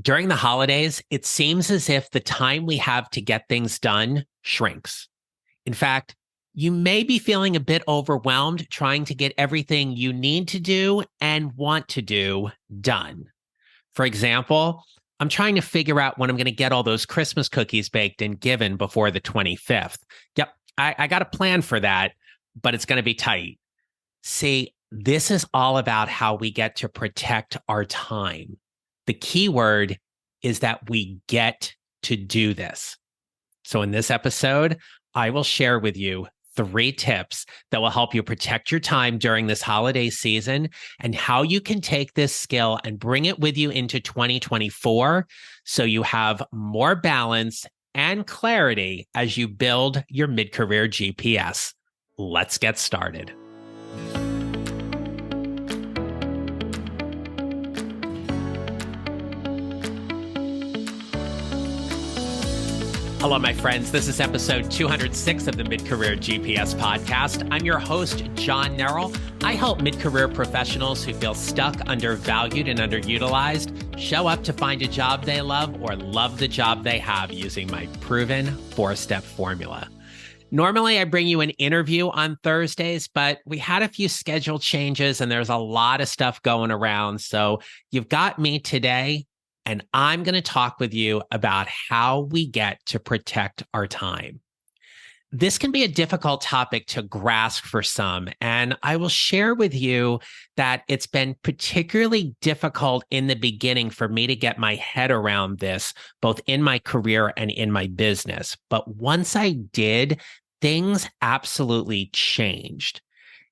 During the holidays, it seems as if the time we have to get things done shrinks. In fact, you may be feeling a bit overwhelmed trying to get everything you need to do and want to do done. For example, I'm trying to figure out when I'm going to get all those Christmas cookies baked and given before the 25th. Yep, I got a plan for that, but it's going to be tight. See, this is all about how we get to protect our time. The key word is that we get to do this. So in this episode, I will share with you 3 tips that will help you protect your time during this holiday season and how you can take this skill and bring it with you into 2024 so you have more balance and clarity as you build your mid-career GPS. Let's get started. Hello, my friends. This is episode 206 of the Mid-Career GPS podcast. I'm your host, John Nerrell. I help mid-career professionals who feel stuck, undervalued, and underutilized show up to find a job they love or love the job they have using my proven 4-step formula. Normally, I bring you an interview on Thursdays, but we had a few schedule changes and there's a lot of stuff going around. So you've got me today. And I'm going to talk with you about how we get to protect our time. This can be a difficult topic to grasp for some, and I will share with you that it's been particularly difficult in the beginning for me to get my head around this, both in my career and in my business. But once I did, things absolutely changed.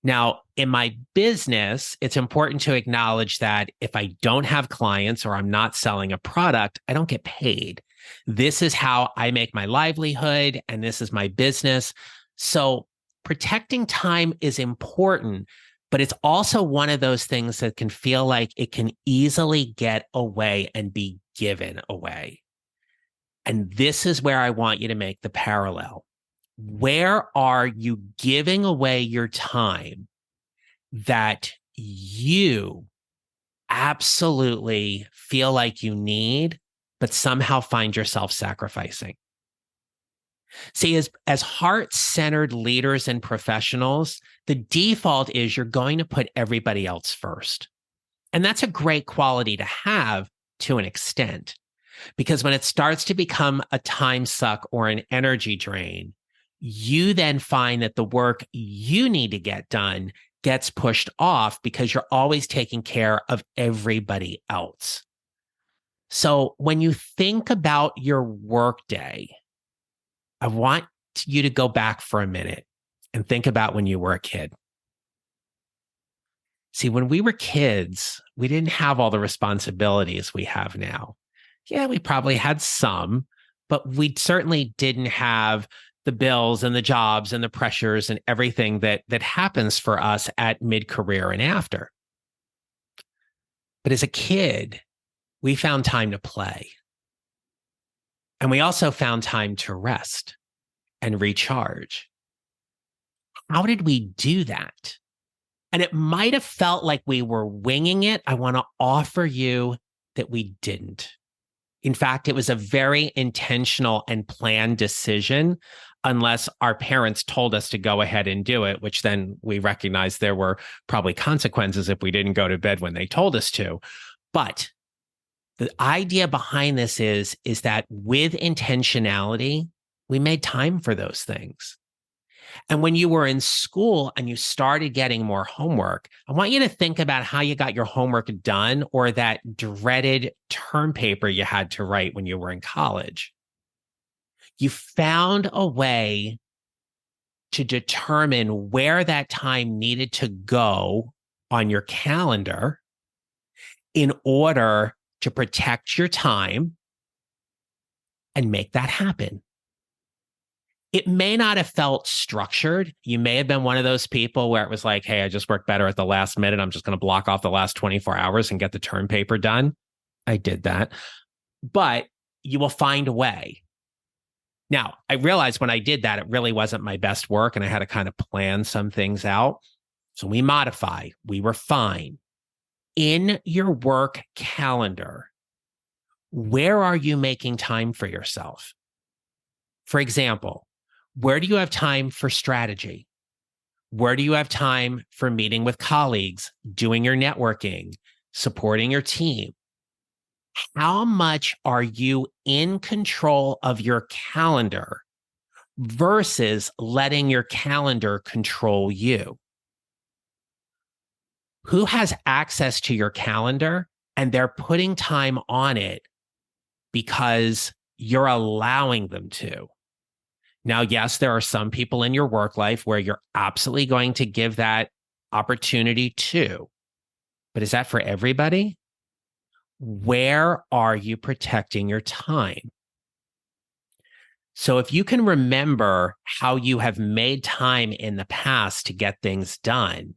Now, in my business, it's important to acknowledge that if I don't have clients or I'm not selling a product, I don't get paid. This is how I make my livelihood, and this is my business. So protecting time is important, but it's also one of those things that can feel like it can easily get away and be given away. And this is where I want you to make the parallel. Where are you giving away your time that you absolutely feel like you need, but somehow find yourself sacrificing? See, as heart-centered leaders and professionals, the default is you're going to put everybody else first. And that's a great quality to have to an extent, because when it starts to become a time suck or an energy drain, you then find that the work you need to get done gets pushed off because you're always taking care of everybody else. So when you think about your workday, I want you to go back for a minute and think about when you were a kid. See, when we were kids, we didn't have all the responsibilities we have now. Yeah, we probably had some, but we certainly didn't have the bills and the jobs and the pressures and everything that happens for us at mid-career and after. But as a kid, we found time to play. And we also found time to rest and recharge. How did we do that? And it might have felt like we were winging it. I want to offer you that we didn't. In fact, it was a very intentional and planned decision, unless our parents told us to go ahead and do it, which then we recognized there were probably consequences if we didn't go to bed when they told us to. But the idea behind this is that with intentionality, we made time for those things. And when you were in school and you started getting more homework, I want you to think about how you got your homework done, or that dreaded term paper you had to write when you were in college. You found a way to determine where that time needed to go on your calendar in order to protect your time and make that happen. It may not have felt structured. You may have been one of those people where it was like, hey, I just worked better at the last minute. I'm just going to block off the last 24 hours and get the term paper done. I did that. But you will find a way. Now, I realized when I did that, it really wasn't my best work and I had to kind of plan some things out. So we modify, we refine. In your work calendar, Where are you making time for yourself? For example, where do you have time for strategy? Where do you have time for meeting with colleagues, doing your networking, supporting your team? How much are you in control of your calendar versus letting your calendar control you? Who has access to your calendar and they're putting time on it because you're allowing them to? Now, yes, there are some people in your work life where you're absolutely going to give that opportunity to, but is that for everybody? Where are you protecting your time? So if you can remember how you have made time in the past to get things done,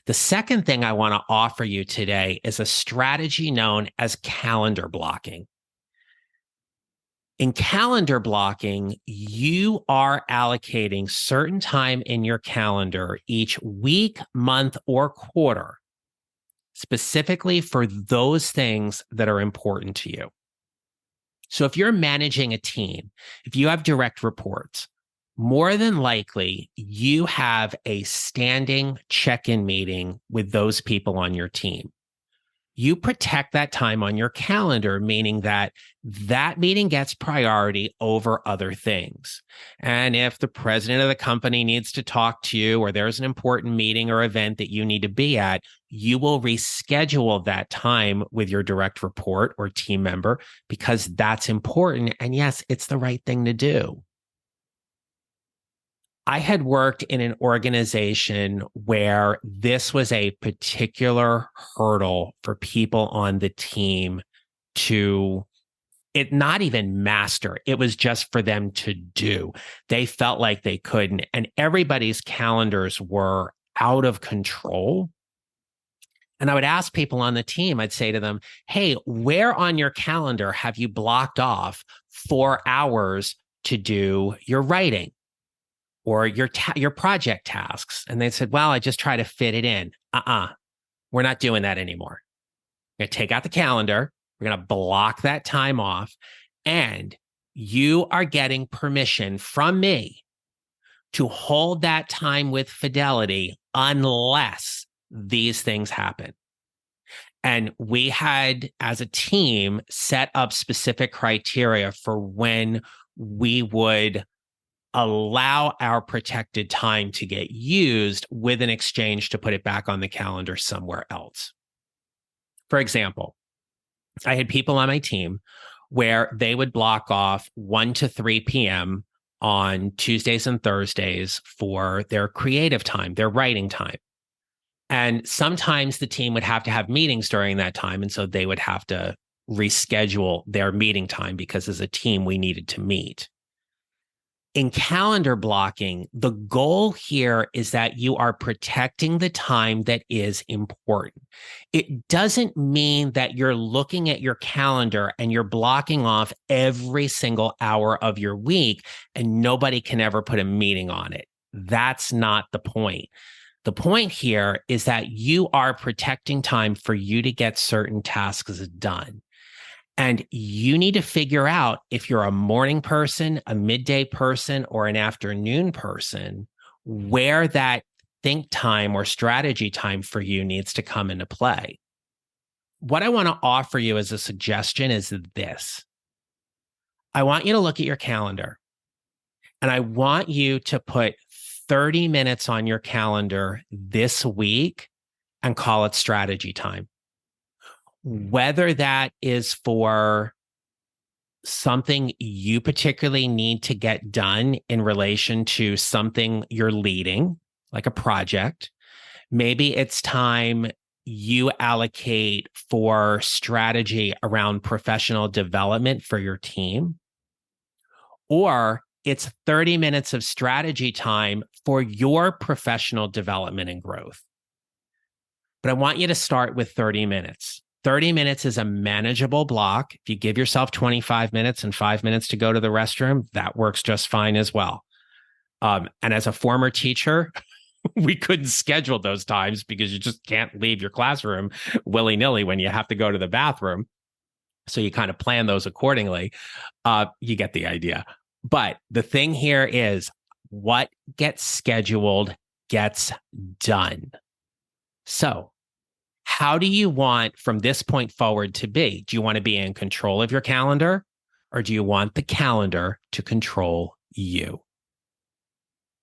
the second thing I want to offer you today is a strategy known as calendar blocking. In calendar blocking, you are allocating certain time in your calendar each week, month, or quarter, specifically for those things that are important to you. So if you're managing a team, if you have direct reports, more than likely you have a standing check-in meeting with those people on your team. You protect that time on your calendar, meaning that that meeting gets priority over other things. And if the president of the company needs to talk to you, or there's an important meeting or event that you need to be at, you will reschedule that time with your direct report or team member because that's important. And yes, it's the right thing to do. I had worked in an organization where this was a particular hurdle for people on the team to it not even master. It was just for them to do. They felt like they couldn't, and everybody's calendars were out of control. And I would ask people on the team, I'd say to them, hey, where on your calendar have you blocked off 4 hours to do your writing or your project tasks? And they said, well, I just try to fit it in. We're not doing that anymore. We're going to take out the calendar. We're going to block that time off. And you are getting permission from me to hold that time with fidelity unless these things happen. And we had, as a team, set up specific criteria for when we would allow our protected time to get used with an exchange to put it back on the calendar somewhere else. For example, I had people on my team where they would block off 1 to 3 p.m. on Tuesdays and Thursdays for their creative time, their writing time. And sometimes the team would have to have meetings during that time. And so they would have to reschedule their meeting time because as a team, we needed to meet. In calendar blocking, the goal here is that you are protecting the time that is important. It doesn't mean that you're looking at your calendar and you're blocking off every single hour of your week and nobody can ever put a meeting on it. That's not the point. The point here is that you are protecting time for you to get certain tasks done. And you need to figure out if you're a morning person, a midday person, or an afternoon person, where that think time or strategy time for you needs to come into play. What I want to offer you as a suggestion is this. I want you to look at your calendar and I want you to put 30 minutes on your calendar this week and call it strategy time. Whether that is for something you particularly need to get done in relation to something you're leading, like a project. Maybe it's time you allocate for strategy around professional development for your team, or it's 30 minutes of strategy time for your professional development and growth. But I want you to start with 30 minutes. 30 minutes is a manageable block. If you give yourself 25 minutes and 5 minutes to go to the restroom, that works just fine as well. And as a former teacher, we couldn't schedule those times because you just can't leave your classroom willy-nilly when you have to go to the bathroom. So you kind of plan those accordingly. You get the idea. But the thing here is what gets scheduled gets done. So, how do you want from this point forward to be? Do you want to be in control of your calendar, or do you want the calendar to control you?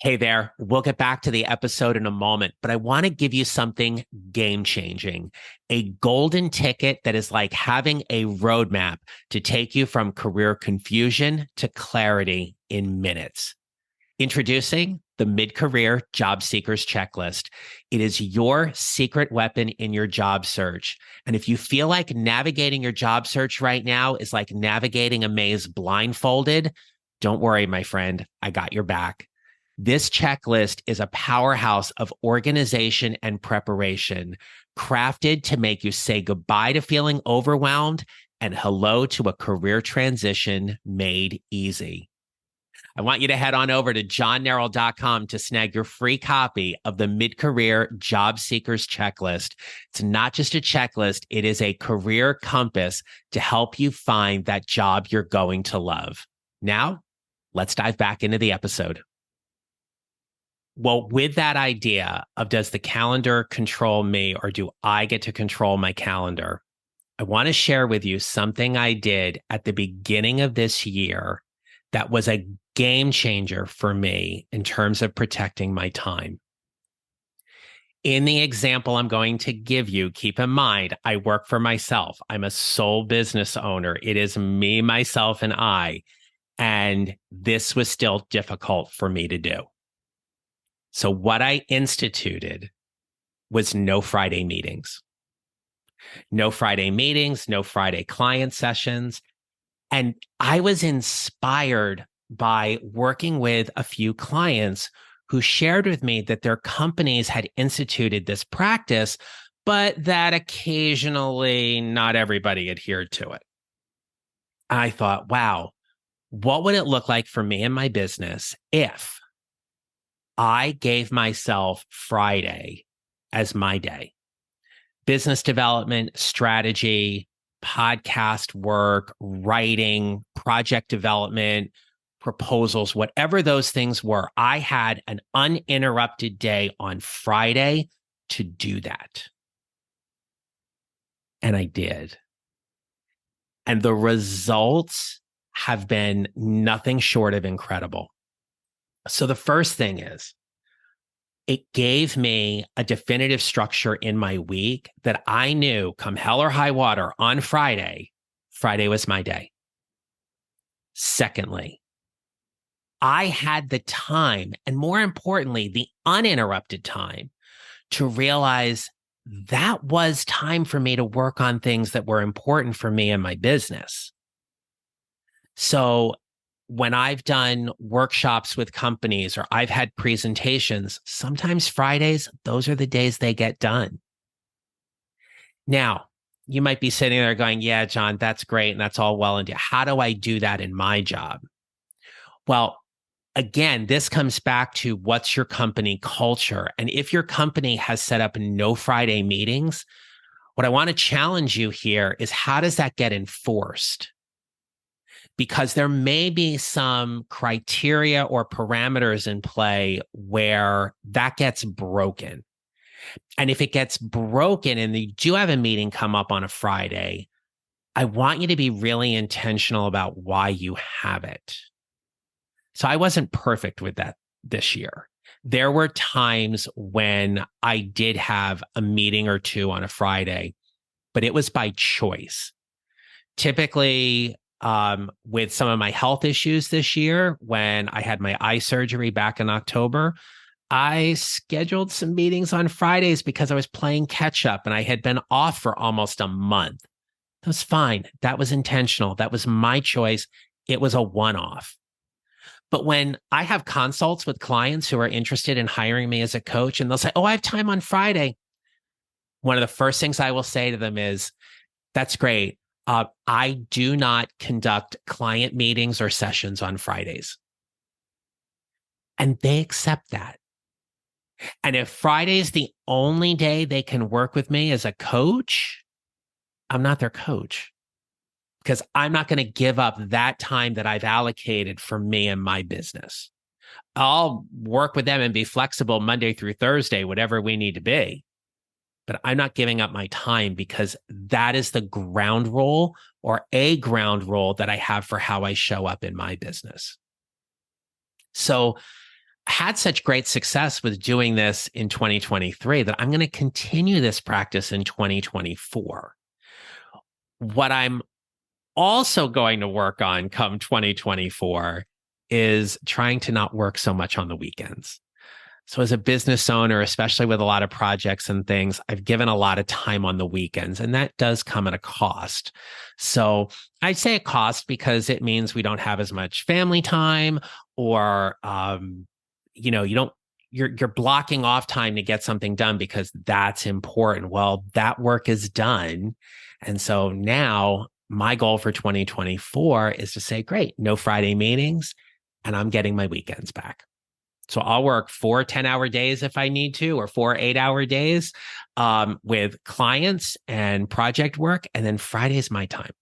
Hey there, we'll get back to the episode in a moment, but I want to give you something game changing, a golden ticket that is like having a roadmap to take you from career confusion to clarity in minutes. Introducing the Mid-Career Job Seekers Checklist. It is your secret weapon in your job search. And if you feel like navigating your job search right now is like navigating a maze blindfolded, don't worry, my friend, I got your back. This checklist is a powerhouse of organization and preparation, crafted to make you say goodbye to feeling overwhelmed and hello to a career transition made easy. I want you to head on over to johnneral.com to snag your free copy of the Mid-Career Job Seekers Checklist. It's not just a checklist, it is a career compass to help you find that job you're going to love. Now, let's dive back into the episode. Well, with that idea of does the calendar control me or do I get to control my calendar? I want to share with you something I did at the beginning of this year that was a game changer for me in terms of protecting my time. In the example I'm going to give you, keep in mind, I work for myself. I'm a sole business owner. It is me, myself, and I. And this was still difficult for me to do. So what I instituted was no Friday meetings. No Friday meetings, no Friday client sessions. And I was inspired by working with a few clients who shared with me that their companies had instituted this practice, but that occasionally not everybody adhered to it. I thought, wow, what would it look like for me and my business if I gave myself Friday as my day? Business development, strategy, podcast work, writing, project development, proposals, whatever those things were, I had an uninterrupted day on Friday to do that. And I did. And the results have been nothing short of incredible. So the first thing is, it gave me a definitive structure in my week that I knew come hell or high water on Friday, Friday was my day. Secondly, I had the time, and more importantly, the uninterrupted time to realize that was time for me to work on things that were important for me and my business. So when I've done workshops with companies or I've had presentations, sometimes Fridays, those are the days they get done. Now, you might be sitting there going, yeah, John, that's great. And that's all well and good. How do I do that in my job? Well, again, this comes back to what's your company culture. And if your company has set up no Friday meetings, what I want to challenge you here is how does that get enforced? Because there may be some criteria or parameters in play where that gets broken. And if it gets broken and you do have a meeting come up on a Friday, I want you to be really intentional about why you have it. So I wasn't perfect with that this year. There were times when I did have a meeting or two on a Friday, but it was by choice. Typically, with some of my health issues this year, when I had my eye surgery back in October, I scheduled some meetings on Fridays because I was playing catch up and I had been off for almost a month. That was fine. That was intentional. That was my choice. It was a one-off. But when I have consults with clients who are interested in hiring me as a coach and they'll say, oh, I have time on Friday. One of the first things I will say to them is, that's great. I do not conduct client meetings or sessions on Fridays. And they accept that. And if Friday is the only day they can work with me as a coach, I'm not their coach. because I'm not going to give up that time that I've allocated for me and my business. I'll work with them and be flexible Monday through Thursday, whatever we need to be. But I'm not giving up my time because that is the ground rule or a ground rule that I have for how I show up in my business. So I had such great success with doing this in 2023 that I'm going to continue this practice in 2024. What I'm also going to work on come 2024 is trying to not work so much on the weekends. So as a business owner, especially with a lot of projects and things, I've given a lot of time on the weekends, and that does come at a cost. So I'd say a cost because it means we don't have as much family time, or you're blocking off time to get something done because that's important. Well, that work is done. And so now my goal for 2024 is to say, great, no Friday meetings, and I'm getting my weekends back. So I'll work 4 10-hour days if I need to, or 4 8-hour days with clients and project work. And then Friday's my time.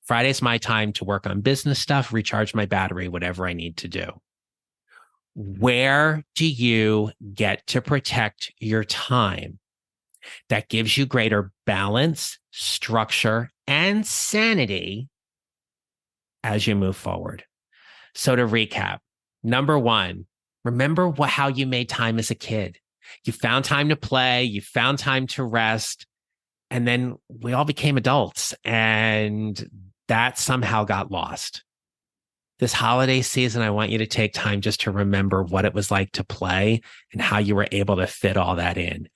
Friday's my time to work on business stuff, recharge my battery, whatever I need to do. Where do you get to protect your time that gives you greater balance, structure, and sanity as you move forward? So to recap, number one, remember how you made time as a kid. You found time to play, you found time to rest, and then we all became adults, and that somehow got lost. This holiday season, I want you to take time just to remember what it was like to play and how you were able to fit all that in.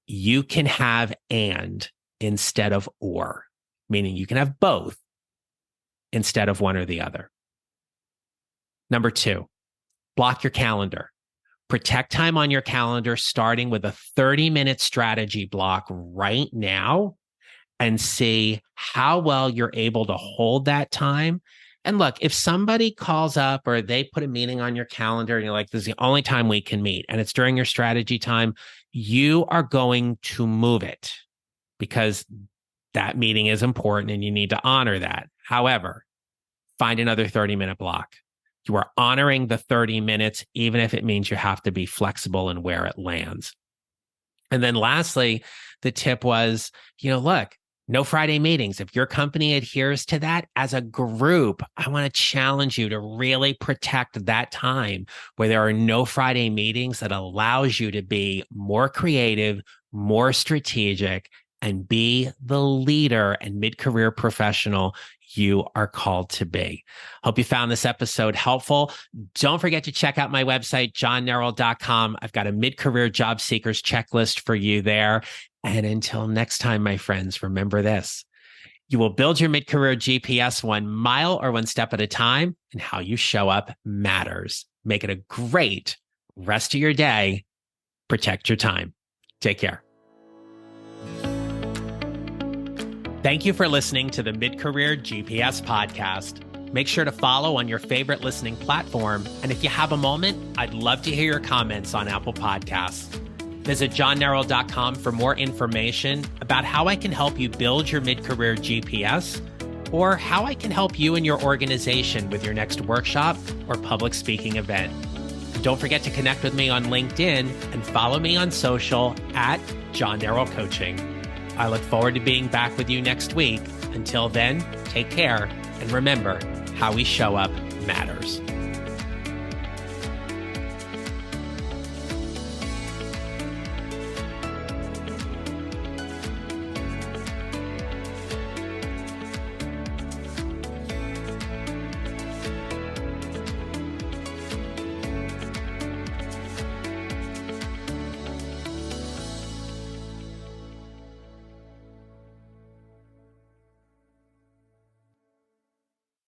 You can have and instead of or, meaning you can have both instead of one or the other. Number two, block your calendar. Protect time on your calendar, starting with a 30-minute strategy block right now, and see how well you're able to hold that time. And look, if somebody calls up or they put a meeting on your calendar and you're like, this is the only time we can meet, and it's during your strategy time, you are going to move it because that meeting is important and you need to honor that. However, find another 30-minute block. You are honoring the 30 minutes, even if it means you have to be flexible in where it lands. And then lastly, the tip was, look, no Friday meetings. If your company adheres to that as a group, I want to challenge you to really protect that time where there are no Friday meetings. That allows you to be more creative, more strategic, and be the leader and mid-career professional you are called to be. Hope you found this episode helpful. Don't forget to check out my website, johnneral.com. I've got a mid-career job seekers checklist for you there. And until next time, my friends, remember this: you will build your mid-career GPS 1 mile or 1 step at a time, and how you show up matters. Make it a great rest of your day. Protect your time. Take care. Thank you for listening to the Mid-Career GPS podcast. Make sure to follow on your favorite listening platform. And if you have a moment, I'd love to hear your comments on Apple Podcasts. Visit johnneral.com for more information about how I can help you build your mid-career GPS, or how I can help you and your organization with your next workshop or public speaking event. Don't forget to connect with me on LinkedIn and follow me on social at John Neral Coaching. I look forward to being back with you next week. Until then, take care, and remember, how we show up matters.